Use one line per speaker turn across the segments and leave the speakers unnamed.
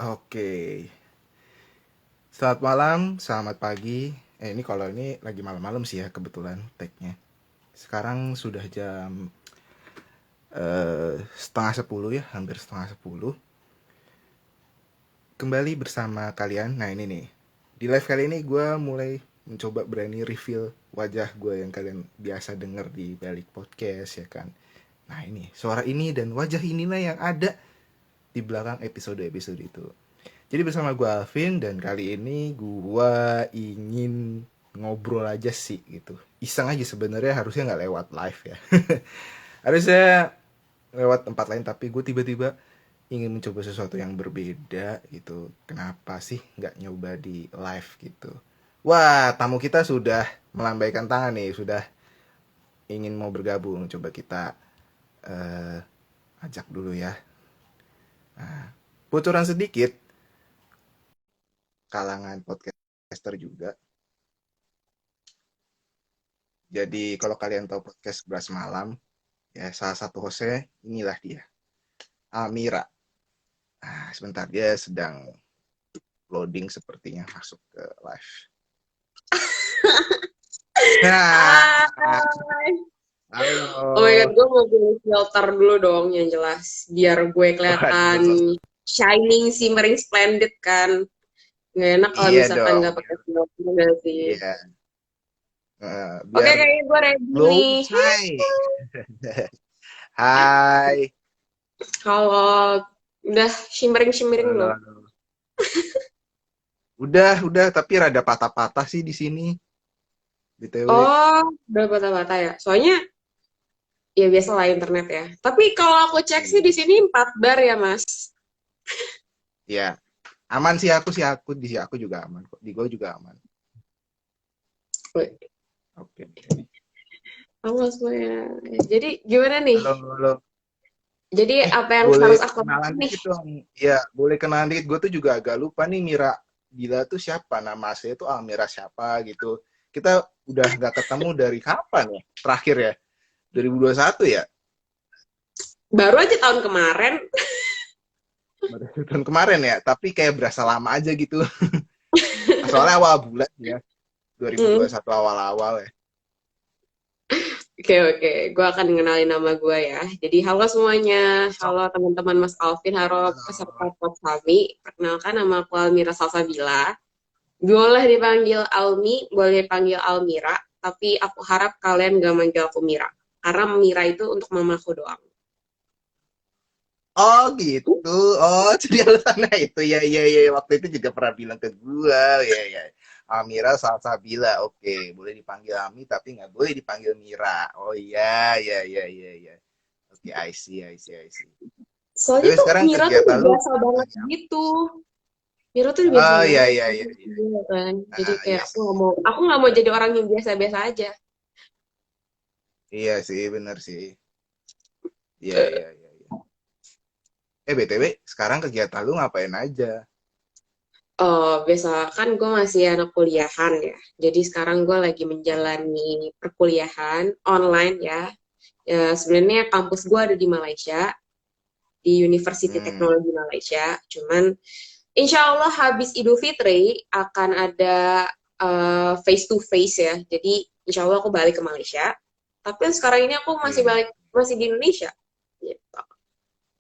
Oke, selamat malam, selamat pagi. Ini kalau ini lagi malam-malam sih ya kebetulan tag-nya. Sekarang sudah jam setengah 10 ya, hampir setengah 10. Kembali bersama kalian. Nah ini nih, di live kali ini gue mulai mencoba berani reveal wajah gue yang kalian biasa denger di balik podcast ya kan. Nah ini, suara ini dan wajah inilah yang ada di belakang episode-episode itu. Jadi bersama gue Alvin dan kali ini gue ingin ngobrol aja sih gitu. Iseng aja sebenarnya harusnya nggak lewat live ya. Harusnya lewat tempat lain tapi gue tiba-tiba ingin mencoba sesuatu yang berbeda gitu. Kenapa sih nggak nyoba di live gitu? Wah, tamu kita sudah melambaikan tangan nih, sudah ingin mau bergabung. Coba kita eh, ajak dulu ya. Nah, bocoran sedikit, kalangan podcaster juga. Jadi kalau kalian tahu podcast Beras Malam, ya salah satu hostnya inilah dia, Almira. Nah, sebentar dia sedang loading sepertinya masuk ke live. Nah,
Hai. Oh my god,
halo.
gue mau pilih filter dulu dong yang jelas. Biar gue kelihatan
Waduh,
shining, shimmering, splendid kan. Nggak enak kalau
iya
misalkan
dong.
nggak pakai filter nggak sih.
Iya,
Oke,
biar
kayaknya gue ready
glow.
nih.
Hai. Hai.
Kalau udah shimmering-shimmering
Halo,
loh.
halo. Udah, tapi rada patah-patah sih di sini, BTW.
Oh, udah bata-bata ya. Soalnya ya biasa lah internet ya. Tapi kalau aku cek sih di
Iya.
sini 4 bar ya, Mas.
Ya, aman sih aku di sini aku juga aman kok. Di gua juga aman.
Wih,
Oke.
halo semuanya. Jadi gimana nih?
Halo, halo.
Jadi apa yang
Boleh
harus aku
kenalan
lakukan nih?
dikit dong. Ya, boleh kenalan dikit. Gue tuh juga agak lupa nih Mira Gila tuh siapa. Nama aslinya tuh Almira siapa gitu. Kita udah nggak ketemu dari kapan ya? Terakhir ya? 2021 ya?
Baru aja tahun kemarin.
Baru tahun kemarin ya? Tapi kayak berasa lama aja gitu. Soalnya awal bulan ya.
Hmm.
2021 awal-awal ya.
Oke, oke. Gue akan ngenalin nama gue ya. Jadi, halo semuanya.
Sok.
Halo teman-teman Mas Alvin, halo peserta
Halo.
kami. Perkenalkan, nama aku Almira Salsabila. Boleh dipanggil Almi, boleh dipanggil Almira. Tapi aku harap kalian gak manggil aku Mira. Karena Mira itu untuk mamaku doang.
Oh gitu. Oh jadi alasannya itu ya ya ya waktu itu juga pernah bilang ke gua ya ya. Amira Salsabila, oke, boleh dipanggil Ami tapi nggak boleh dipanggil Mira. Oh iya ya ya ya ya. Oke, I see.
Soalnya
Tapi
tuh
sekarang
Mira tuh
kegiatan
udah
lu
biasa banget
lagi apa?
gitu. Mira tuh udah biasa
Oh iya
banget
iya iya iya.
gitu kan. Jadi kayak
Iya sih.
aku nggak mau jadi orang yang biasa-biasa aja.
Iya sih bener sih. Iya. BTW sekarang kegiatan lu ngapain aja?
Biasa kan gue masih anak kuliahan ya. Jadi sekarang gue lagi menjalani perkuliahan online ya. Ya, sebenarnya kampus gue ada di Malaysia, di University
Hmm.
Teknologi Malaysia. Cuman insya Allah habis Idul Fitri akan ada face to face ya. Jadi insya Allah aku balik ke Malaysia. Tapi sekarang ini aku masih
Iya.
masih di Indonesia. Gitu.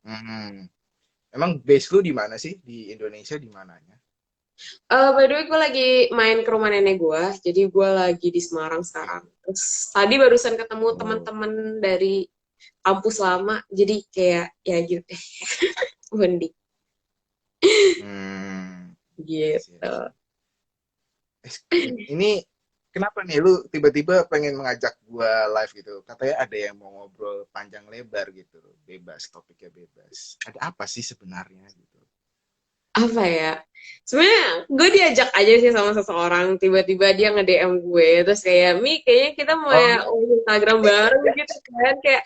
Hmm. Emang base lu di mana sih? Di Indonesia di mananya?
By the way, gue lagi main ke rumah nenek gue, jadi gue lagi di Semarang
Oke.
sekarang. Terus tadi barusan ketemu
Oh.
teman-teman dari kampus lama, jadi kayak ya gitu deh, mending
Hmm. I see, I
gitu.
see. Ini kenapa nih lu tiba-tiba pengen mengajak gua live gitu? Katanya ada yang mau ngobrol panjang lebar gitu, bebas, topiknya bebas. Ada apa sih sebenarnya gitu?
Apa ya? Sebenarnya gue diajak aja sih sama seseorang, tiba-tiba dia nge-DM gue, terus kayak, Mi, kayaknya kita mau ya
Oh,
Instagram bareng gitu kan, kayak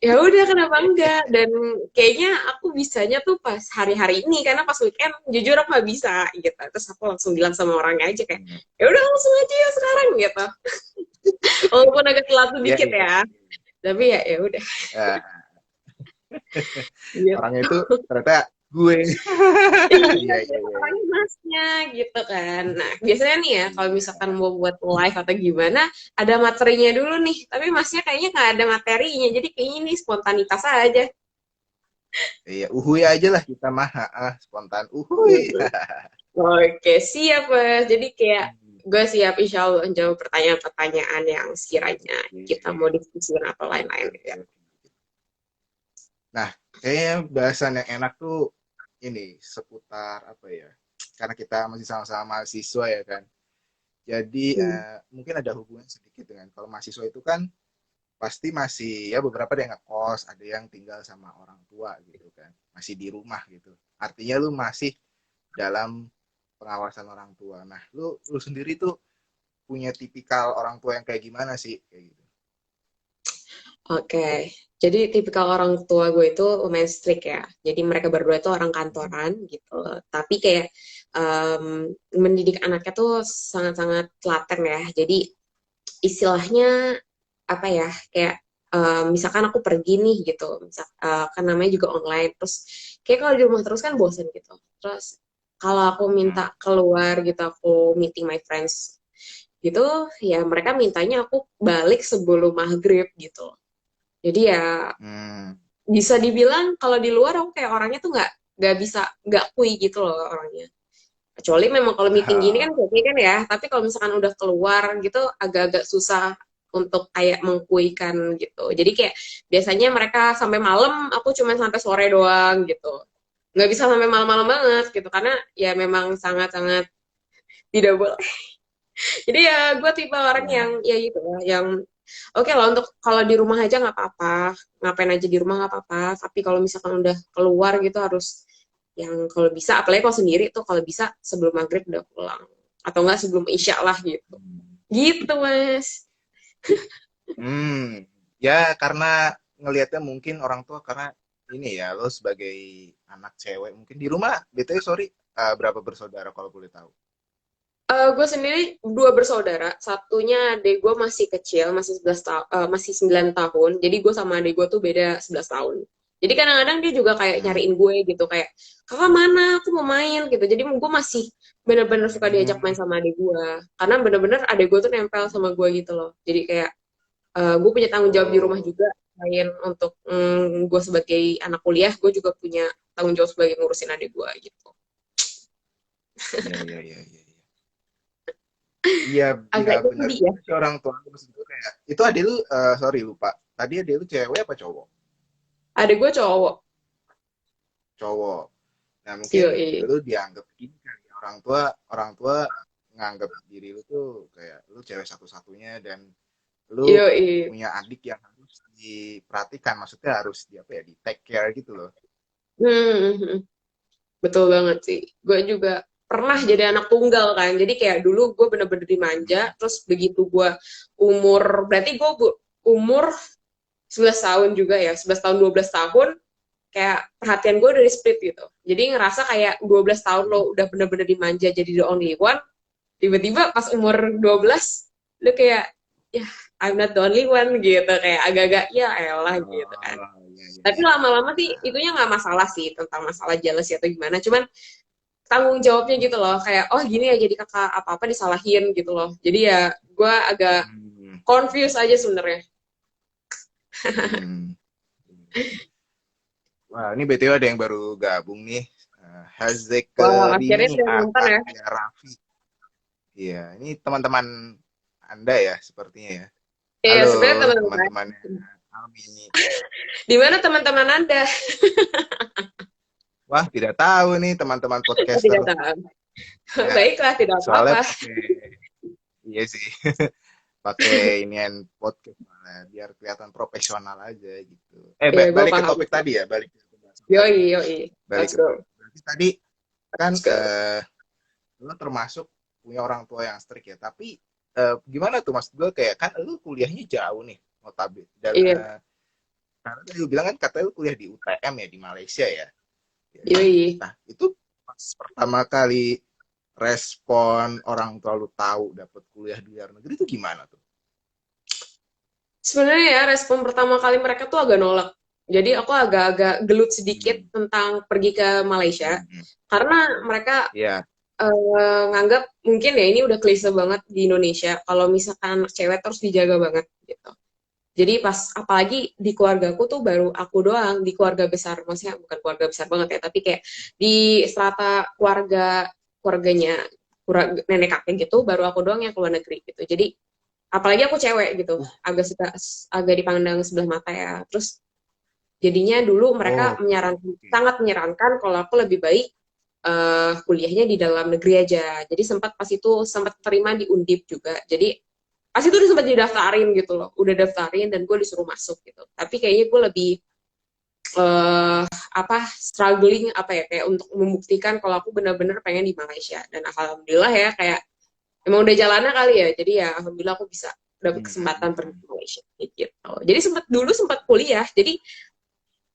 ya udah kenapa enggak dan kayaknya aku bisanya tuh pas hari-hari ini karena pas weekend jujur aku nggak bisa gitu terus aku langsung bilang sama orangnya aja kayak
hmm.
ya udah langsung aja ya sekarang gitu walaupun agak telat
Iya,
sedikit
iya,
ya
iya.
tapi ya ya udah
Eh,
gitu.
orangnya itu ternyata gue.
Iya,
Iya,
dia
iya, iya, iya.
orangnya masnya gitu kan. Nah, biasanya nih ya kalau
Iya,
misalkan mau buat live atau gimana, ada materinya dulu nih. Tapi masnya kayaknya nggak ada materinya, jadi kayaknya ini spontanitas aja.
iya, uhuy aja lah kita mah, spontan uhuy.
Oke, siap, Mas. Jadi kayak gue siap insya Allah jawab pertanyaan-pertanyaan yang sekiranya kita mau diskusikan atau lain-lain ya.
Oke, oke. Nah, kayaknya bahasan yang enak tuh ini seputar apa ya? Karena kita masih sama-sama mahasiswa ya kan. Jadi
Hmm.
mungkin ada hubungan sedikit dengan kalau mahasiswa itu kan pasti masih ya beberapa ada yang ngekos, ada yang tinggal sama orang tua gitu kan. Masih di rumah gitu. Artinya lu masih dalam pengawasan orang tua. Nah, lu sendiri tuh punya tipikal orang tua yang kayak gimana sih kayak gitu?
Oke, jadi tipikal orang tua gue itu lumayan strict ya. Jadi mereka berdua itu orang
Hmm.
kantoran gitu. Tapi kayak mendidik anaknya tuh sangat-sangat telaten ya. Jadi istilahnya apa ya? Kayak misalkan aku pergi nih gitu, kan namanya juga online. Terus kayak kalau di rumah terus kan bosen gitu. Terus kalau aku
Hmm.
minta keluar gitu, aku meeting my friends gitu, ya mereka mintanya aku balik sebelum maghrib gitu. Jadi ya
Hmm.
bisa dibilang kalau di luar aku kayak orangnya tuh nggak bisa nggak kui gitu loh orangnya. Kecuali memang kalau meeting gini kan oke kan ya. Tapi kalau misalkan udah keluar gitu agak-agak susah untuk kayak mengkuikan gitu. Jadi kayak biasanya mereka sampai malam, aku cuma sampai sore doang gitu. Nggak bisa sampai malam-malam banget gitu karena ya memang sangat-sangat tidak boleh. Jadi ya gue tipe orang
Ya.
yang ya gitu ya, yang oke lah untuk kalau di rumah aja nggak apa-apa, ngapain aja di rumah nggak apa-apa. Tapi kalau misalkan udah keluar gitu harus yang kalau bisa, apalagi kalau sendiri tuh kalau bisa sebelum maghrib udah pulang atau enggak sebelum isya lah gitu. Gitu mas.
Hmm, ya karena ngelihatnya mungkin orang tua karena ini ya lo sebagai anak cewek mungkin di rumah BTW sorry berapa bersaudara kalau boleh tahu?
Gue sendiri dua bersaudara, satunya adik gue masih kecil, masih 11 tahun, masih 9 tahun. Jadi gue sama adik gue tuh beda 11 tahun. Jadi kadang-kadang dia juga kayak
Hmm.
nyariin gue gitu, kayak kakak mana, aku mau main gitu. Jadi gue masih bener-bener suka diajak main
Hmm.
sama adik gue. Karena bener-bener adik gue tuh nempel sama gue gitu loh. Jadi kayak gue punya tanggung jawab di rumah
Oh,
juga. Selain untuk gue sebagai anak kuliah, gue juga punya tanggung jawab sebagai ngurusin adik gue gitu.
iya, iya, iya, iya, iya. Iya, iya
Agak
benar
sedih ya.
juga sih orang tua maksud gue kayak itu adil lu sorry lupa. Tadi adil lu cewek apa cowok?
Adik gue cowok.
Cowok. Nah, mungkin
Yoi.
lu dianggap gini kan ya, orang tua nganggap diri lu tuh kayak lu cewek satu-satunya dan lu
Yoi.
punya adik yang harus diperhatikan, maksudnya harus di apa ya, di take care gitu loh.
Hmm, betul banget sih. Gue juga pernah jadi anak tunggal kan. Jadi kayak dulu gue bener-bener dimanja.
Hmm.
Terus begitu gue berarti gue umur 11 tahun juga ya. 11 tahun, 12 tahun. Kayak perhatian gue udah di split gitu. Jadi ngerasa kayak 12 tahun lo udah bener-bener dimanja jadi the only one. Tiba-tiba pas umur 12, lo kayak, ya I'm not the only one gitu. Kayak agak-agak, ya elah gitu kan.
Oh, iya, iya,
Tapi
iya.
lama-lama sih itunya nggak masalah sih tentang masalah jealousy atau gimana. Cuman tanggung jawabnya gitu loh. Kayak oh gini ya jadi kakak apa-apa disalahin gitu loh. Jadi ya gue agak
Hmm.
confused aja sebenarnya.
Hmm. Wah, ini BTW ada yang baru gabung nih.
Wah, akhirnya
Hazekerini
udah nonton ya.
Atalia Raffi. Iya, ini teman-teman Anda ya sepertinya ya.
Iya,
Halo
sebenarnya teman-teman.
teman-temannya Almi.
Di mana teman-teman Anda?
Wah, tidak tahu nih teman-teman
Oh,
podcaster.
tidak tahu.
Ya,
Baiklah, tidak
soalnya
apa-apa.
pakai iya sih, pakai inian podcast malah biar kelihatan profesional aja gitu.
Iya, gue
Balik ke
paham.
topik tadi ya, balik ke pembahasan tadi.
Yoi, yoi.
Balik
Let's
ke
go.
berarti tadi kan
Let's go.
lo termasuk punya orang tua yang strict ya, tapi gimana tuh mas gue kayak kan lu kuliahnya jauh nih notabene dan
Iya,
karena tadi lu bilang kan katanya lu kuliah di UTM ya di Malaysia ya. Ya.
yoi.
Nah, itu pas pertama kali respon orang tua lu tahu dapat kuliah di luar negeri itu gimana tuh?
Sebenarnya ya respon pertama kali mereka tuh agak nolak. Jadi aku agak-agak gelut sedikit
Hmm.
tentang pergi ke Malaysia
Hmm. Hmm.
karena mereka
Ya.
nganggap mungkin ya ini udah klise banget di Indonesia kalau misalkan anak cewek terus dijaga banget gitu. Jadi pas apalagi di keluargaku tuh baru aku doang di keluarga besar, maksudnya bukan keluarga besar banget ya, tapi kayak di strata keluarganya nenek kakek gitu baru aku doang yang keluar negeri gitu. Jadi apalagi aku cewek gitu, agak dipandang sebelah mata ya. Terus jadinya dulu mereka
Oh, oke.
sangat menyarankan kalau aku lebih baik kuliahnya di dalam negeri aja. Jadi sempat pas itu sempat terima di Undip juga. Jadi pas itu udah sempat didaftarin gitu loh, udah daftarin dan gue disuruh masuk gitu. Tapi kayaknya gue lebih apa struggling apa ya kayak untuk membuktikan kalau aku benar-benar pengen di Malaysia dan alhamdulillah ya kayak emang udah jalannya kali ya. Jadi ya alhamdulillah aku bisa dapet
Hmm.
kesempatan
Hmm.
pergi
Hmm.
ke Malaysia gitu. Jadi sempat kuliah. Jadi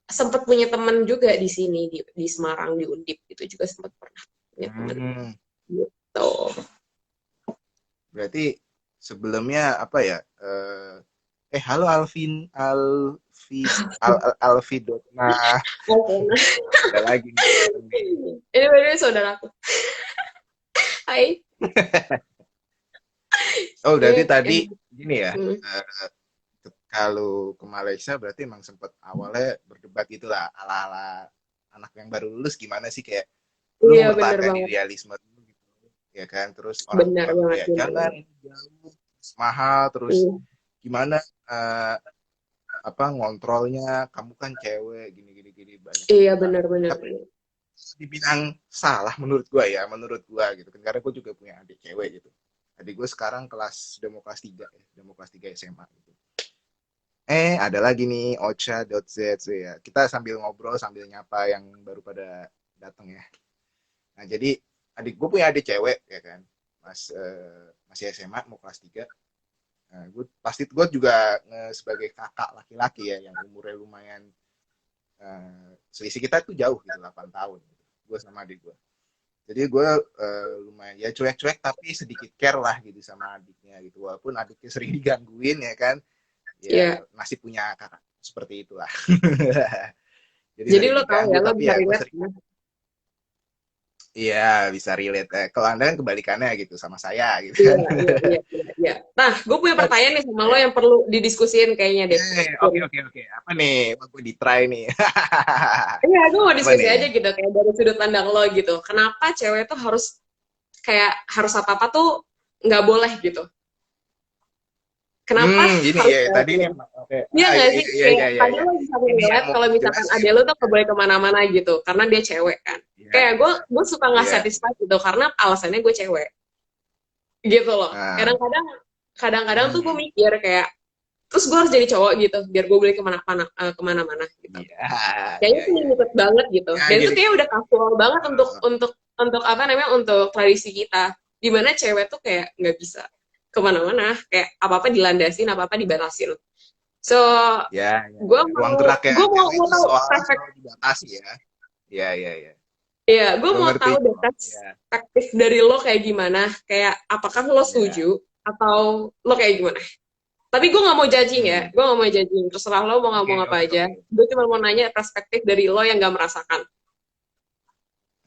sempat punya teman juga di sini di Semarang di Undip itu juga sempat pernah punya teman
Hmm.
gitu.
Berarti sebelumnya apa ya? Halo Alvin, Alfi dot. Nah,
Oke, nah
ada lagi nih bareng nih.
ini benar saudaraku. Hai.
Oh, berarti
Ini
tadi
emang,
gini ya.
hmm,
eh, Kalau ke Malaysia berarti emang sempat awalnya berdebat gitulah ala-ala anak yang baru lulus gimana sih kayak lu
iya bener
mempertahankan
banget,
idealisme dulu gitu ya kan, terus orang
benar
tua lu
banget,
kayak
benar
jangan
banget.
ini jauh terus mahal terus
Iya,
gimana, eh, apa ngontrolnya kamu kan cewek gini gini gini banyak
iya
cerita,
benar benar
tapi
benar.
dibilang salah menurut gua gitu kan karena gua juga punya adik cewek gitu. Adik gue sekarang udah mau kelas 3 ya, udah mau kelas 3 SMA gitu. Ada lagi nih Ocha.z ya. Kita sambil ngobrol sambil nyapa yang baru pada datang ya. Nah, jadi adik gue punya adik cewek ya kan. Masih SMA mau kelas 3. Nah, gue juga sebagai kakak laki-laki ya yang umurnya lumayan, selisih kita tuh jauh gitu 8 tahun gitu. Gue sama adik gue. Jadi gue lumayan ya cuek-cuek tapi sedikit care lah gitu sama adiknya gitu. Walaupun adiknya sering digangguin ya kan.
Iya.
Ya masih punya kakak seperti itulah. Jadi
Jadi
sering
lo tahu
diganggu
ya, lo
tapi
bisa
ya gue
relate
sering,
ya.
iya bisa relate. Kalau anda kan kebalikannya gitu sama saya gitu
Iya,
kan.
iya, iya, iya, iya. Nah, gue punya
Kan,
pertanyaan nih sama lo yang perlu didiskusin kayaknya deh.
oke oke oke. Apa nih? Mau gue di try nih.
Iya, gue mau
Apa
diskusi
nih?
aja gitu, kayak dari sudut pandang lo gitu. Kenapa cewek tuh harus apa-apa tuh nggak boleh gitu? Kenapa
Gini
harus
ya tadi ini
cewek?
oke.
Iya nggak
Iya
sih?
iya
Kayak
iya iya
tadi
iya.
lo bisa
Ini yang
relate
mau
kalau
gue
misalkan
jelasin.
adek lo tuh nggak boleh kemana-mana gitu, karena dia cewek kan.
Iya
Kayak
iya
gue suka nggak
iya.
satisfied gitu, karena alasannya gue cewek. Gitu loh.
Nah,
Kadang-kadang tuh gue
hmm,
mikir kayak, terus gue harus jadi cowok gitu, biar gue boleh kemana-mana gitu.
iya
Kayaknya
iya
tuh
iya.
limited banget gitu.
Ya
Dan itu
gini
kayak
gini.
udah casual banget untuk
Eh,
untuk untuk apa namanya untuk tradisi kita. Dimana cewek tuh kayak nggak bisa kemana-mana, kayak apa-apa dilandasin, apa-apa dibatasin. So,
ya ya
gue
ya. Ruang
mau
geraknya
gue mau
cewek
mau
itu
tahu
seolah
perspektif,
selalu dibatasi ya. Iya iya iya.
ya gue
Gue
mau
ngerti
tahu deh
kok. Iya.
perspektif dari lo kayak gimana, kayak apakah lo
Iya.
setuju atau lo kayak gimana? Tapi gue nggak mau judging ya,
Hmm.
gue nggak mau judging. Terserah lo mau
Oke
ngomong apa
oke
aja.
oke.
Gue cuma mau nanya perspektif dari lo yang nggak merasakan.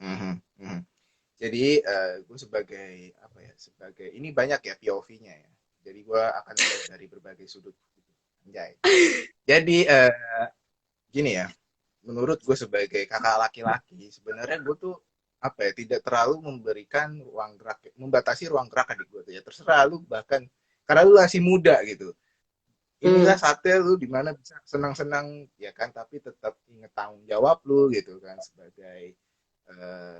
Mhm, mhm. Jadi gue sebagai apa ya? Sebagai ini banyak ya POV-nya ya. Jadi gue akan melihat dari berbagai sudut. Anjay. Jadi gini ya. Menurut gue sebagai kakak laki-laki, sebenarnya gue tuh apa ya? Tidak terlalu memberikan ruang gerak, membatasi ruang gerak adik gue tuh ya. Terserah lu bahkan karena lu masih muda gitu. Inilah
Hmm.
saatnya lu dimana bisa senang-senang ya kan, tapi tetap inget tanggung jawab lu gitu kan sebagai eh,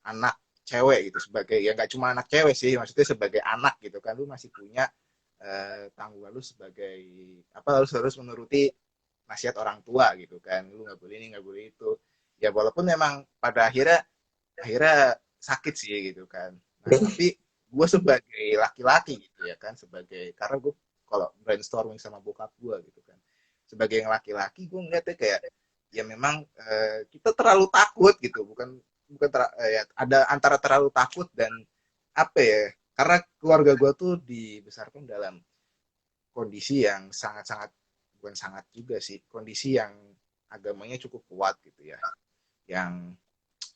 anak cewek gitu, sebagai ya nggak cuma anak cewek sih, maksudnya sebagai anak gitu kan lu masih punya tanggungan lu sebagai apa, harus harus menuruti nasihat orang tua gitu kan, lu nggak boleh ini nggak boleh itu ya, walaupun memang pada akhirnya akhirnya sakit sih gitu kan. Nah tapi gue sebagai laki-laki gitu ya kan, sebagai karena gue kalau brainstorming sama bokap gue gitu kan, sebagai yang laki-laki gue ngeliatnya kayak ya memang kita terlalu takut gitu, bukan bukan ya, ada antara terlalu takut dan apa ya, karena keluarga gue tuh dibesarkan dalam kondisi yang sangat-sangat, bukan sangat juga sih, kondisi yang agamanya cukup kuat gitu ya, yang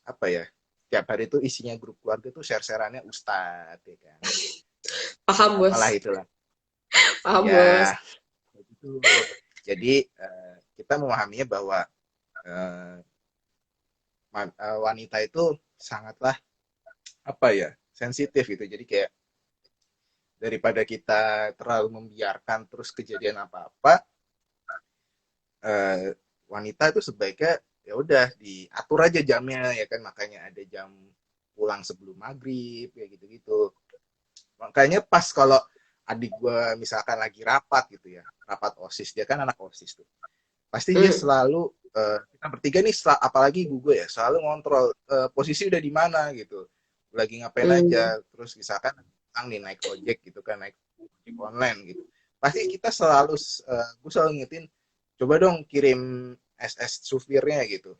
apa ya, tiap hari itu isinya grup keluarga tuh share-sharannya ustadz ya kan,
Paham,
apalah
Bos.
itulah
Paham, Bos.
ya gitu. Jadi kita memahaminya bahwa eh, wanita itu sangatlah apa ya, sensitif gitu. Jadi kayak daripada kita terlalu membiarkan terus kejadian apa-apa, eh, wanita itu sebaiknya ya udah diatur aja jamnya ya kan, makanya ada jam pulang sebelum maghrib kayak gitu-gitu. Makanya pas kalau adik gue misalkan lagi rapat gitu ya, rapat osis, dia kan anak osis tuh, pasti dia
Hmm.
selalu kita bertiga nih apalagi gue ya selalu ngontrol posisi udah di mana gitu, lagi ngapain
Hmm.
aja. Terus misalkan nih naik ojek gitu kan, naik ojek online gitu, pasti kita selalu gue selalu ngingetin, coba dong kirim SS supirnya gitu,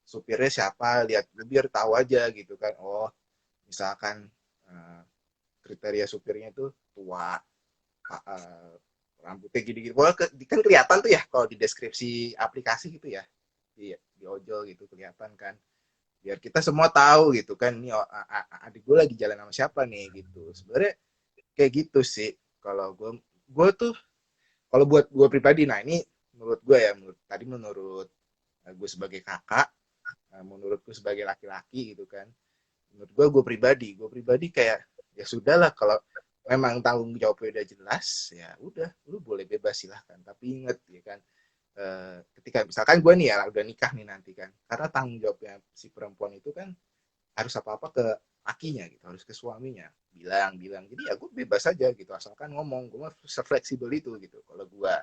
supirnya siapa, lihat biar tahu aja gitu kan. Oh misalkan eh, kriteria supirnya itu tua, rambutnya gini-gini. Pokoknya kan kelihatan tuh ya kalau di deskripsi aplikasi gitu ya, di ojol gitu kelihatan kan. Biar kita semua tahu gitu kan, ini adik gue lagi jalan sama siapa nih gitu. Sebenarnya kayak gitu sih. Kalau gue tuh, kalau buat gue pribadi, nah ini menurut gue ya, menurut gue sebagai kakak, menurut gue sebagai laki-laki gitu kan. Menurut gue pribadi kayak ya sudahlah, kalau memang tanggung jawabnya udah jelas ya udah, lu boleh bebas silahkan, tapi inget ya kan, ketika misalkan gue nih ya udah nikah nih nanti kan, karena tanggung jawabnya si perempuan itu kan harus apa-apa ke lakinya gitu, harus ke suaminya, bilang jadi ya gue bebas aja gitu, asalkan ngomong, gue mah fleksibel itu gitu kalau gue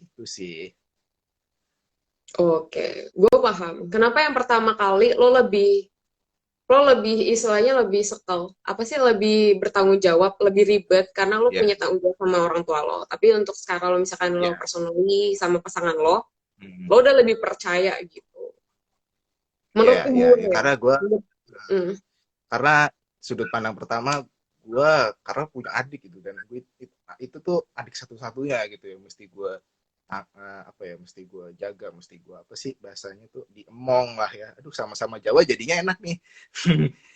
gitu sih.
Oke, gue paham. Kenapa yang pertama kali lo lebih istilahnya lebih sekel, apa sih, lebih bertanggung jawab, lebih ribet karena lo
Ya,
punya tanggung jawab sama orang tua lo. Tapi untuk sekarang lo misalkan lo
ya.
personally sama pasangan lo
Hmm.
udah lebih percaya gitu.
Ya,
Menurut
ya,
gue
ya,
ya.
karena gue,
Hmm.
karena sudut pandang pertama gue, karena punya adik gitu, dan gue itu tuh adik satu-satunya gitu ya, mesti gue apa ya, mesti gue jaga, mesti gue apa sih bahasanya tuh, diemong lah ya, aduh sama-sama Jawa jadinya enak nih.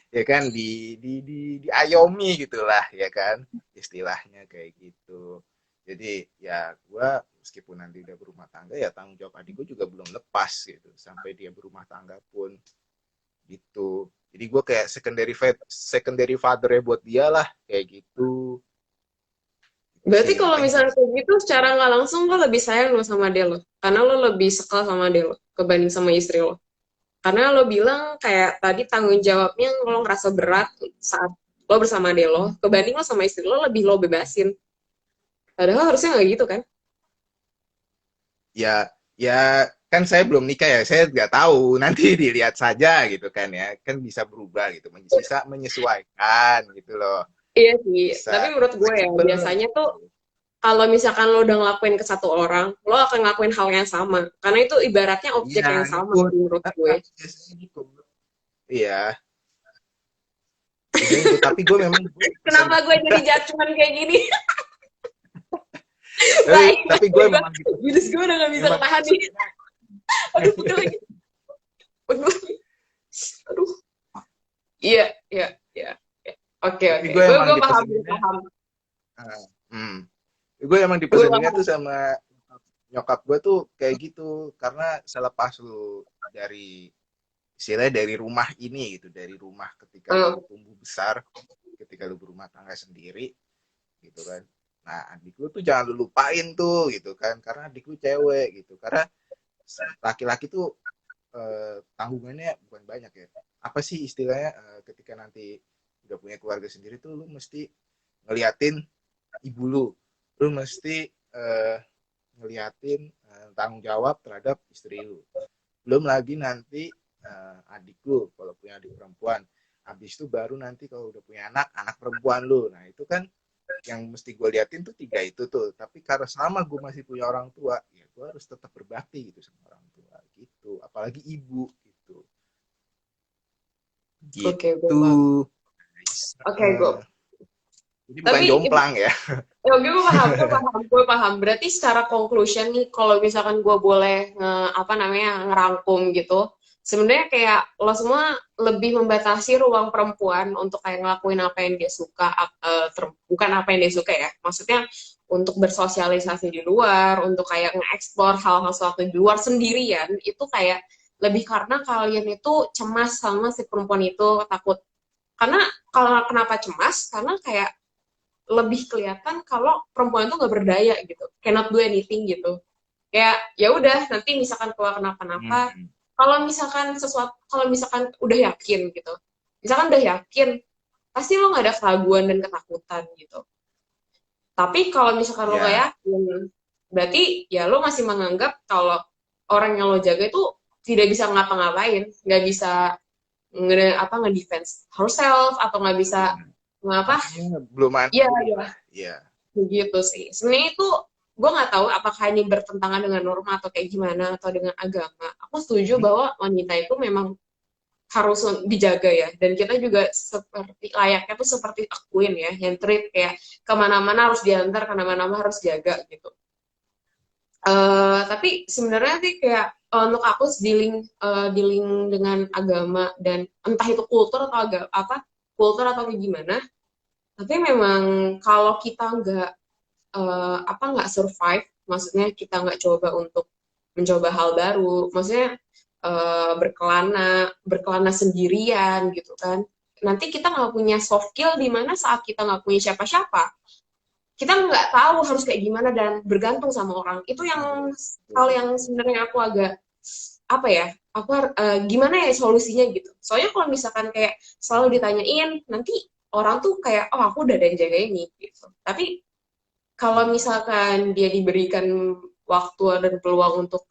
Ya kan, diayomi gitulah ya kan, istilahnya kayak gitu. Jadi ya gue meskipun nanti udah berumah tangga, ya tanggung jawab adik gue juga belum lepas gitu sampai dia berumah tangga pun gitu. Jadi gue kayak secondary father ya buat dia lah kayak gitu. Itu
Berarti
sih
kalau
makanya gue
misalnya kayak gitu, secara nggak langsung lo lebih sayang lo sama dia lo. Karena lo lebih sekal sama dia lo kebanding sama istri lo. Karena lo bilang kayak tadi tanggung jawabnya lo ngerasa berat saat lo bersama dia lo, kebanding lo sama istri lo lebih lo bebasin. Padahal harusnya nggak gitu kan?
ya, ya kan saya belum nikah ya, saya nggak tahu, nanti dilihat saja gitu kan ya, kan bisa berubah gitu, bisa menyesuaikan gitu loh,
Iya sih. Tapi
bisa
menurut gue ya,
fleksibel
biasanya tuh
gitu.
kalau misalkan lo udah ngelakuin ke satu orang, lo akan ngelakuin hal yang sama. Karena itu ibaratnya objek
Iya
yang sama
ikut.
sih menurut gue.
Biasanya gitu. Iya, biasanya ikut, tapi gue memang gue pesen,
Kenapa gue jadi judgement kayak gini?
tapi
Baik,
tapi gue
gue
memang gitu,
jurus gue udah gak bisa
memang
tahan nih. Aduh, pegel lagi. Aduh. Iya, iya, iya. Iya. Oke,
tapi
oke.
gue emang
Gue paham, gue
dipeseninnya,
paham.
uh, hmm, gue emang
Gue
dipeseninnya tuh
paham.
sama nyokap gue tuh kayak gitu, karena selepas lu dari, istilahnya dari rumah ini gitu, dari rumah ketika
Hmm.
lu tumbuh besar, ketika lu berumah tangga sendiri gitu kan, nah adik lu tuh jangan lu lupain tuh gitu kan, karena adik lu cewek gitu, karena laki-laki tuh tanggungannya bukan banyak ya, apa sih istilahnya, ketika nanti udah punya keluarga sendiri tuh lu mesti ngeliatin ibu lu mesti ngeliatin tanggung jawab terhadap istri lu, belum lagi nanti adik lu kalau punya adik perempuan, habis itu baru nanti kalau udah punya anak, anak perempuan lu, nah itu kan yang mesti gue liatin tuh tiga itu tuh. Tapi karena selama gue masih punya orang tua, ya gue harus tetap berbakti gitu sama orang tua gitu, apalagi ibu gitu
Oke, gue
gitu.
paham.
Nice.
Oke, gue.
Jadi bukan
Tapi
jomplang ya.
ya, oke, gue paham. Berarti secara conclusion nih, kalau misalkan gue boleh apa namanya ngerangkum gitu, sebenarnya kayak lo semua lebih membatasi ruang perempuan untuk kayak ngelakuin apa yang dia suka, bukan apa yang dia suka ya, maksudnya untuk bersosialisasi di luar, untuk kayak nge-explore hal-hal sesuatu di luar sendirian, itu kayak lebih karena kalian itu cemas sama si perempuan itu takut. Karena kalau kenapa cemas? Karena kayak lebih kelihatan kalau perempuan itu nggak berdaya gitu, cannot do anything gitu. Kayak ya udah nanti misalkan keluar kenapa-napa,
Hmm.
kalau misalkan udah yakin gitu, misalkan udah yakin, pasti lo nggak ada keraguan dan ketakutan gitu. Tapi kalau misalkan lo nggak
Ya.
yakin, berarti ya lo masih menganggap kalau orang yang lo jaga itu tidak bisa ngapa-ngapain, nggak bisa nge-defense herself atau nggak bisa
Ya.
ngapa.
Artinya belum
Iya,
mandiri
iya.
lah. Ya.
Begitu sih. Sebenarnya itu gue nggak tahu apakah ini bertentangan dengan norma atau kayak gimana atau dengan agama. Aku setuju
Hmm.
bahwa wanita itu memang harus dijaga ya. Dan kita juga seperti layaknya tuh seperti a queen ya, yang treat kayak kemana-mana harus diantar, kemana-mana harus jaga gitu. Tapi sebenarnya sih kayak untuk aku dealing dengan agama dan entah itu kultur atau kultur atau kayak gimana. Tapi memang kalau kita nggak survive, maksudnya kita nggak coba untuk mencoba hal baru, maksudnya berkelana berkelana sendirian gitu kan, nanti kita nggak punya soft skill di mana saat kita nggak punya siapa-siapa, kita nggak tahu harus kayak gimana dan bergantung sama orang. Itu yang hal yang sebenarnya aku agak apa ya, gimana ya solusinya gitu. Soalnya kalau misalkan kayak selalu ditanyain, nanti orang tuh kayak oh aku udah ada yang jaga ini gitu. Tapi kalau misalkan dia diberikan waktu dan peluang untuk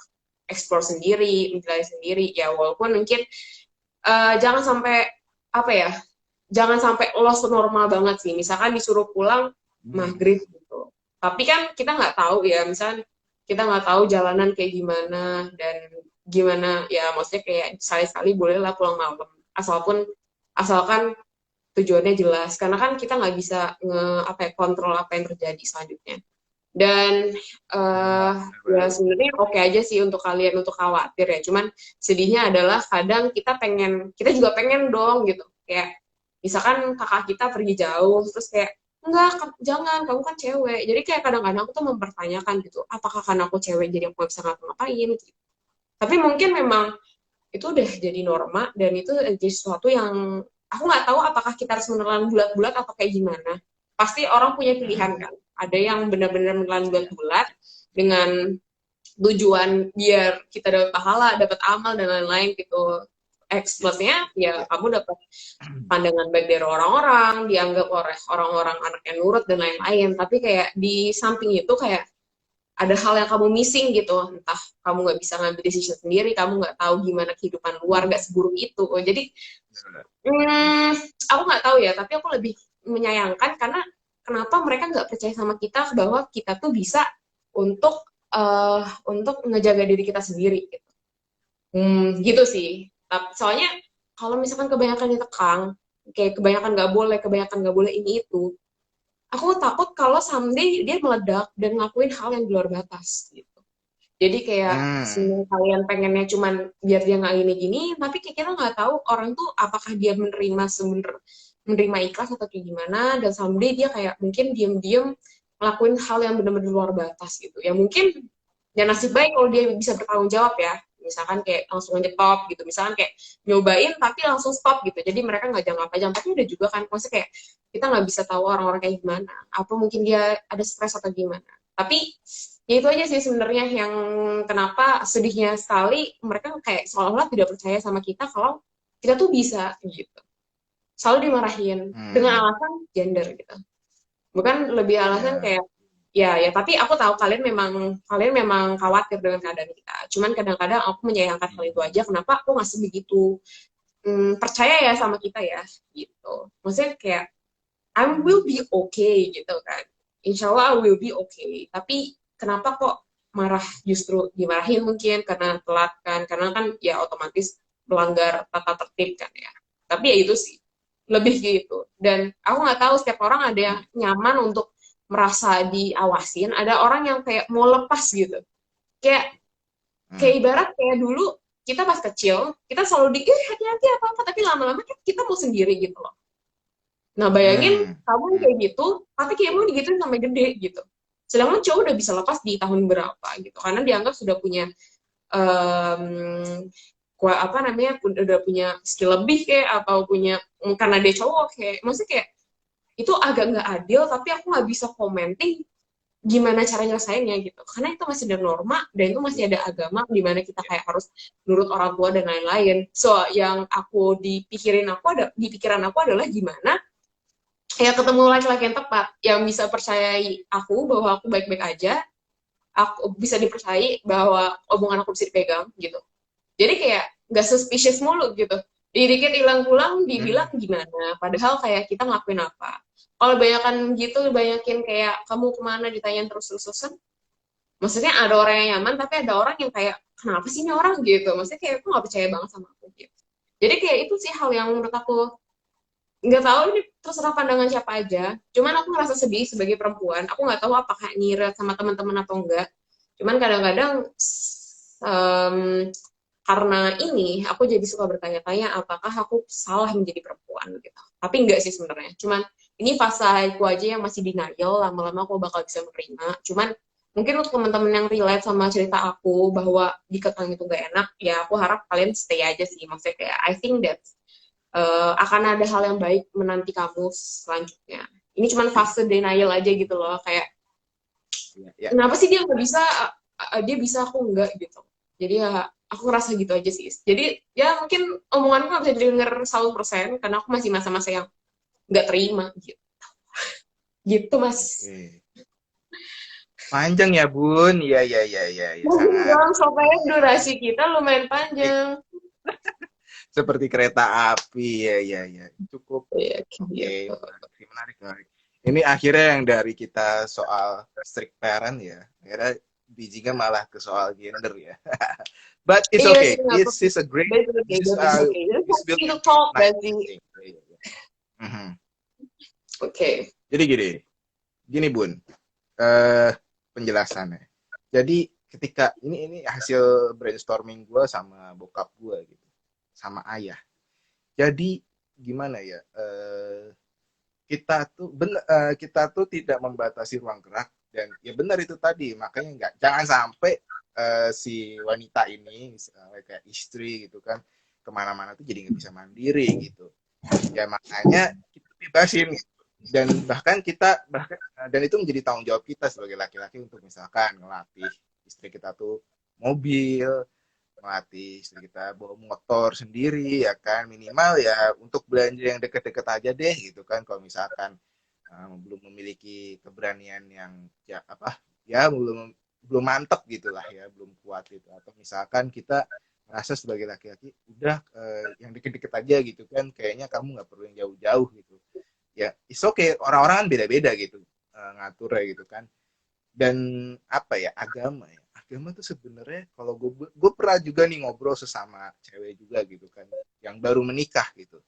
eksplor sendiri, menjalani sendiri, ya walaupun mungkin jangan sampai apa ya, jangan sampai lost normal banget sih. Misalkan disuruh pulang
Hmm.
maghrib gitu. Tapi kan kita nggak tahu ya, misalkan kita nggak tahu jalanan kayak gimana dan gimana ya, maksudnya kayak sekali-sekali bolehlah pulang malam. Asalkan tujuannya jelas. Karena kan kita nggak bisa kontrol apa yang terjadi selanjutnya. Dan
Hmm.
ya
Benar-benar.
sebenarnya oke aja sih untuk kalian untuk khawatir ya. Cuman sedihnya adalah kadang kita juga pengen dong gitu. Kayak misalkan kakak kita pergi jauh, terus kayak enggak, jangan, kamu kan cewek. Jadi kayak kadang-kadang aku tuh mempertanyakan gitu, apakah karena aku cewek jadi aku gak bisa ngapa-ngapain gitu. Tapi mungkin memang itu udah jadi norma dan itu jadi sesuatu yang aku nggak tahu apakah kita harus menelan bulat-bulat atau kayak gimana. Pasti orang punya pilihan
Hmm.
kan. Ada yang benar-benar menelan bulat-bulat dengan tujuan biar kita dapat pahala, dapat amal dan lain-lain gitu. X plusnya ya
Ya.
kamu dapat pandangan baik dari orang-orang, dianggap oleh orang-orang anak yang nurut dan lain-lain. Tapi kayak di samping itu kayak ada hal yang kamu missing gitu, entah kamu nggak bisa ngambil decision sendiri, kamu nggak tahu gimana kehidupan luar, nggak seburuk itu. Jadi
Benar.
hmm, aku nggak tahu ya, tapi aku lebih menyayangkan karena kenapa mereka nggak percaya sama kita bahwa kita tuh bisa untuk untuk ngejaga diri kita sendiri gitu. Gitu sih. Soalnya kalau misalkan kebanyakan ditekang, kayak kebanyakan nggak boleh ini itu, aku takut kalau someday dia meledak dan ngelakuin hal yang di luar batas gitu. Jadi kayak
Hmm.
semua kalian pengennya cuman biar dia nggak gini-gini, tapi kayak kita nggak tahu orang tuh apakah dia menerima ikhlas atau kayak gimana, dan someday dia kayak mungkin diem-diem ngelakuin hal yang benar-benar di luar batas gitu. Ya mungkin ya nasib baik kalau dia bisa bertanggung jawab ya. Misalkan kayak langsung aja stop gitu. Misalkan kayak nyobain tapi langsung stop gitu. Jadi mereka nggak jangka-jangka. Tapi udah juga kan, maksudnya kayak kita nggak bisa tahu orang-orang kayak gimana. Apa mungkin dia ada stres atau gimana. Tapi ya itu aja sih sebenarnya yang kenapa sedihnya sekali mereka kayak seolah-olah tidak percaya sama kita kalau kita tuh bisa gitu. Selalu dimarahin dengan
Hmm.
alasan gender gitu. Bukan lebih alasan
Ya.
kayak ya tapi aku tahu kalian memang khawatir dengan keadaan kita. Cuman kadang-kadang aku menyayangkan hal itu aja, kenapa aku masih begitu percaya ya sama kita ya gitu. Maksudnya kayak I will be okay gitu kan. Insya Allah I will be okay. Tapi kenapa kok marah, justru dimarahin mungkin karena telat kan. Karena kan ya otomatis melanggar tata tertib kan ya. Tapi ya itu sih. lebih gitu. Dan aku nggak tahu, setiap orang ada yang nyaman untuk merasa diawasin, ada orang yang kayak mau lepas gitu. Kayak kayak
Hmm.
ibarat kayak dulu kita pas kecil, kita selalu hati-hati apa-apa, tapi lama-lama kan kita mau sendiri gitu loh. Nah, bayangin
Hmm.
kamu
Hmm.
kayak gitu, tapi kayak mau digituin sampai gede gitu. Sedangkan cowok udah bisa lepas di tahun berapa gitu, karena dianggap sudah punya um, apa namanya, udah punya skill lebih kayak, atau punya, karena dia cowok kayak, maksudnya kayak itu agak nggak adil, tapi aku nggak bisa commenting gimana cara nyelesainnya gitu, karena itu masih ada norma dan itu masih ada agama di mana kita kayak harus nurut orang tua dan lain-lain. So yang aku di pikiran aku adalah gimana ya ketemu laki-laki yang tepat, yang bisa percayai aku bahwa aku baik-baik aja, aku bisa dipercayai bahwa omongan aku bisa dipegang gitu. Jadi kayak nggak suspicious mulu gitu. Dikit hilang pulang dibilang
Hmm.
gimana, padahal kayak kita ngelakuin apa. Kalau banyakan gitu, banyakin kayak kamu kemana ditanyain terus-terusan, maksudnya ada orang yang nyaman, tapi ada orang yang kayak kenapa sih ini orang gitu. Maksudnya kayak aku nggak percaya banget sama aku gitu. Jadi kayak itu sih hal yang menurut aku, nggak tahu ini terserah pandangan siapa aja. Cuman aku ngerasa sedih sebagai perempuan. Aku nggak tahu apakah nyirat sama teman-teman atau enggak. Cuman kadang-kadang um, karena ini aku jadi suka bertanya-tanya apakah aku salah menjadi perempuan gitu. Tapi enggak sih sebenarnya. Cuman ini fase aku aja yang masih denial, lama-lama aku bakal bisa menerima. Cuman mungkin untuk teman-teman yang relate sama cerita aku bahwa dikekang itu gak enak, ya aku harap kalian stay aja sih. Maksudnya kayak I think that akan ada hal yang baik menanti kamu selanjutnya. Ini cuma fase denial aja gitu loh, kayak
Ya, ya,
kenapa
ya.
sih dia nggak bisa, dia bisa aku enggak gitu. Jadi ya aku ngerasa gitu aja sih. Jadi ya mungkin omonganku nggak bisa didengar 100% karena aku masih masa-masa yang nggak terima gitu. Gitu Mas.
Oke. Panjang ya, Bun. Iya, iya, iya, iya, ya.
Mungkin
Sangat
dong, supaya durasi kita lumayan
baik.
panjang.
Seperti kereta api. Ya, ya, ya. Cukup.
Iya,
Oke,
gitu.
menarik, sih, menarik, menarik. Ini akhirnya yang dari kita soal strict parent ya, akhirnya bijinya malah ke soal gender ya. But it's
Iya sih,
okay.
nggak
This
apa-apa.
is a great.
That's okay,
This is
that's okay.
this build
Itu
a
talk
nice
gak sih?
thing. Ya, ya, ya. Mhm.
Oke. Okay.
Jadi gini, gini Bun, eh penjelasannya. Jadi ketika ini hasil brainstorming gue sama bokap gue gitu, sama ayah. Jadi gimana ya? Kita tuh tidak membatasi ruang gerak dan ya benar itu tadi, makanya nggak, jangan sampai si wanita ini kayak istri gitu kan, kemana-mana tuh jadi nggak bisa mandiri gitu. Ya makanya kita bebasin gitu. Dan itu menjadi tanggung jawab kita sebagai laki-laki untuk misalkan ngelatih istri kita tuh mobil, melatih istri kita bawa motor sendiri ya kan, minimal ya untuk belanja yang deket-deket aja deh gitu kan, kalau misalkan belum memiliki keberanian yang ya apa ya, belum belum mantep gitulah ya, belum kuat gitu, atau misalkan kita merasa sebagai laki-laki udah yang deket-deket aja gitu kan, kayaknya kamu nggak perlu yang jauh-jauh gitu ya, it's okay, orang-orang kan beda-beda gitu ngaturnya gitu kan. Dan apa ya, agama tuh sebenarnya kalau gue pernah juga nih ngobrol sesama cewek juga gitu kan, yang baru menikah gitu,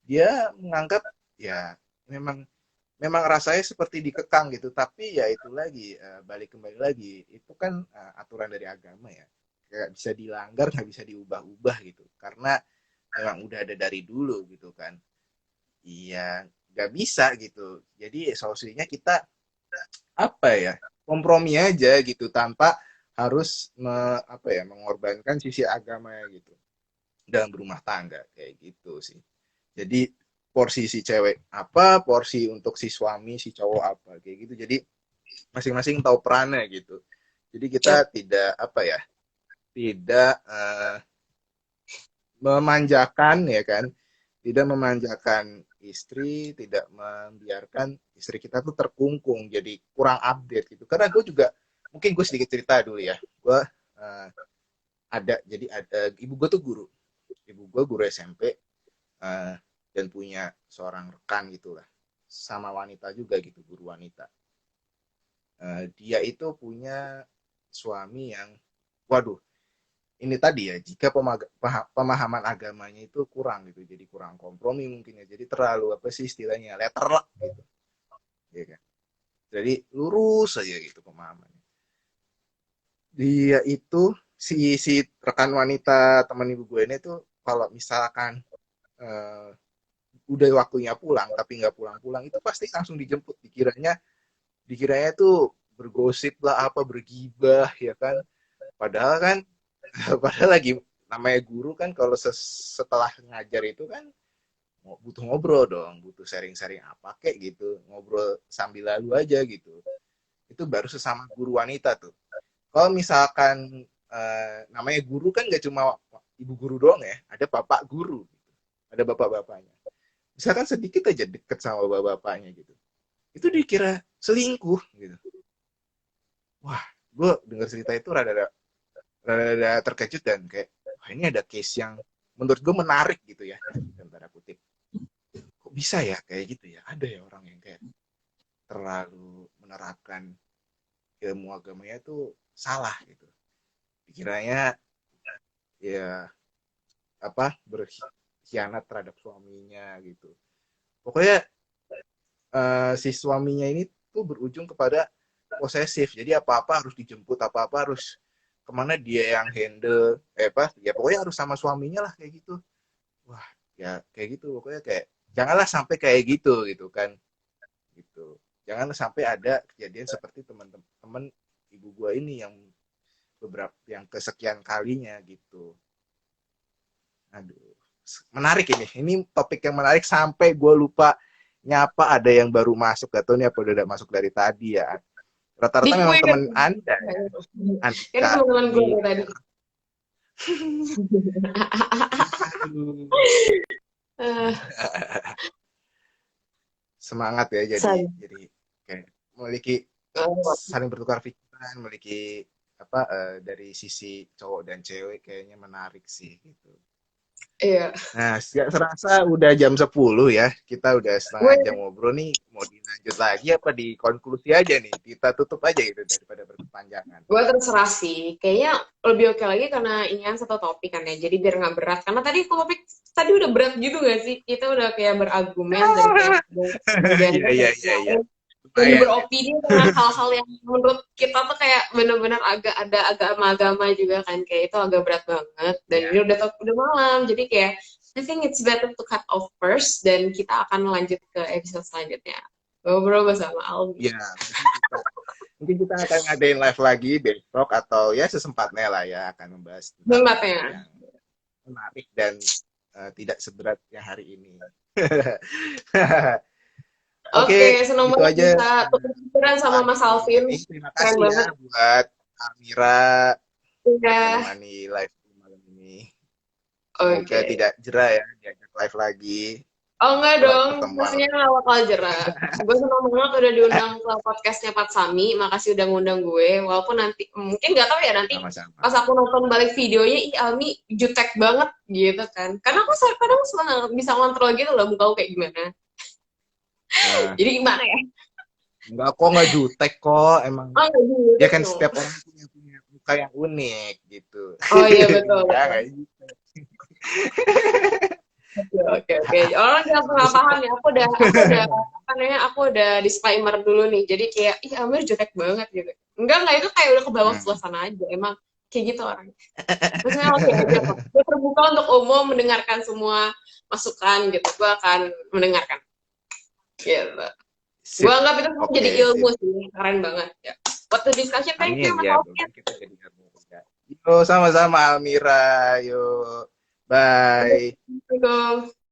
dia menganggap ya memang memang rasanya seperti dikekang gitu, tapi ya itu lagi balik kembali lagi itu kan aturan dari agama ya, kayak bisa dilanggar, nggak bisa diubah-ubah gitu, karena memang udah ada dari dulu gitu kan. Iya, nggak bisa gitu, jadi solusinya kita apa ya, kompromi aja gitu, tanpa harus apa ya, mengorbankan sisi agamanya gitu dalam berumah tangga kayak gitu sih. Jadi porsi si cewek apa, porsi untuk si suami si cowok apa kayak gitu, jadi masing-masing tahu perannya gitu. Jadi kita
Yap.
tidak apa ya, tidak memanjakan ya kan, tidak memanjakan istri, tidak membiarkan istri kita tuh terkungkung jadi kurang update gitu. Karena gue juga, mungkin gue sedikit cerita dulu ya, gue ada ibu gue tuh guru, ibu gue guru SMP, dan punya seorang rekan gitulah, sama wanita juga gitu, guru wanita. Dia itu punya suami yang, waduh, ini tadi ya, jika pemahaman agamanya itu kurang gitu, jadi kurang kompromi mungkin ya, jadi terlalu apa sih istilahnya, letterlock gitu, ya kan? Jadi lurus saja gitu pemahamannya. Dia itu si rekan wanita teman ibu gue ini tuh kalau misalkan eh, udah waktunya pulang tapi nggak pulang-pulang itu pasti langsung dijemput, dikiranya tuh bergosip lah apa bergibah ya kan, padahal kan padahal lagi namanya guru kan kalau setelah ngajar itu kan butuh ngobrol dong, butuh sharing-sharing apa kayak gitu, ngobrol sambil lalu aja gitu. Itu baru sesama guru wanita tuh. Kalau misalkan namanya guru kan gak cuma ibu guru doang ya, ada bapak guru, gitu. Ada bapak-bapaknya. Misalkan sedikit aja deket sama bapak-bapaknya gitu, itu dikira selingkuh gitu. Wah, gue dengar cerita itu rada terkejut dan kayak, wah ini ada case yang menurut gue menarik gitu ya, antara kutip. Kok bisa ya kayak gitu ya? Ada ya orang yang kayak terlalu menerapkan ilmu agamanya tuh salah gitu. Dikiranya ya apa berkhianat terhadap suaminya gitu. Pokoknya si suaminya ini tuh berujung kepada posesif. Jadi apa-apa harus dijemput, apa-apa harus kemana dia yang handle, apa ya pokoknya harus sama suaminya lah kayak gitu. Wah ya kayak gitu pokoknya kayak janganlah sampai kayak gitu gitu kan gitu. Jangan sampai ada kejadian seperti teman-teman ibu gua ini yang beberapa yang kesekian kalinya gitu. Aduh, menarik ini. Ini topik yang menarik sampai gue lupa nyapa ada yang baru masuk. Gak tahu nih apa udah masuk dari tadi ya. Rata-rata
Dikku
memang
inget.
temen Anda ya.
Ini
Andika
teman-teman gue
ini.
tadi. Eh,
Semangat ya jadi kayak memiliki saling bertukar pikiran, memiliki apa dari sisi cowok dan cewek kayaknya menarik sih gitu.
iya.
Nah, serasa udah jam 10 ya. Kita udah setengah
Gue
jam ngobrol nih. Mau dilanjut lagi apa dikonklusi aja nih? Kita tutup aja gitu daripada berkepanjangan.
gue terserah sih. Kayaknya lebih oke lagi karena ini kan satu topik kan ya. Jadi biar nggak berat. Karena tadi topik tadi udah berat gitu gak sih? Kita udah kayak berargumen dan kayak
Iya, iya, iya, iya.
dan
Lumayan ya.
beropini dengan hal-hal yang menurut kita tuh kayak benar-benar agak ada agama-agama juga kan kayak itu agak berat banget dan
Iya,
ini udah malam jadi kayak I think it's better to cut off first dan kita akan lanjut ke episode selanjutnya ngobrol bersama Albi
iya. Mungkin kita akan ngadain live lagi besok atau ya sesempatnya lah ya akan membahas tentang topik
tempatnya.
yang menarik dan tidak seberat yang hari ini.
Oke,
Oke,
senang
gitu
banget
aja
bisa tukar pikiran sama Mas
pagi
Alvin.
ini. Terima
Keren
kasih ya
banget.
buat Amira
Udah.
menemani live malam ini. Semoga
Oke.
tidak jerah ya diajak live lagi
Oh enggak
setelah
dong,
pertemuan.
pastinya nggak bakal jerah. Gue senang banget udah diundang ke podcastnya Pat Sami. Makasih udah ngundang gue. Walaupun nanti mungkin nggak tahu ya nanti
Sama-sama.
pas aku nonton balik videonya, ih Almi jutek banget gitu kan. Karena aku kadang bisa ngontrol gitu loh muka aku kayak gimana.
Nah,
Jadi gimana ya?
enggak kok nggak jutek kok, emang
Oh nggak
ya
jutek
kan
dong.
setiap orang punya muka yang unik gitu.
Oh iya betul
Enggak,
betul.
enggak gitu.
Oke oke oke. Orang jangan salah paham ya. Aku udah apa namanya? Aku udah disclaimer dulu nih. Jadi kayak ih Amir jutek banget gitu. Enggak itu kayak udah ke bawah
Hmm.
suasana aja. Emang kayak gitu orang. Maksudnya oke aja kok. Gue terbuka untuk umum mendengarkan semua masukan gitu. Gue akan mendengarkan. Gitu. Gue
Sip.
anggap itu semua jadi
Oke,
ilmu
sip.
sih. Keren banget ya. What the discussion. Thank you
Amin
Mas
ya,
Alvin.
doain kita jadi ilmu juga. Yo, sama-sama Almira. Yo. Bye.
Assalamualaikum.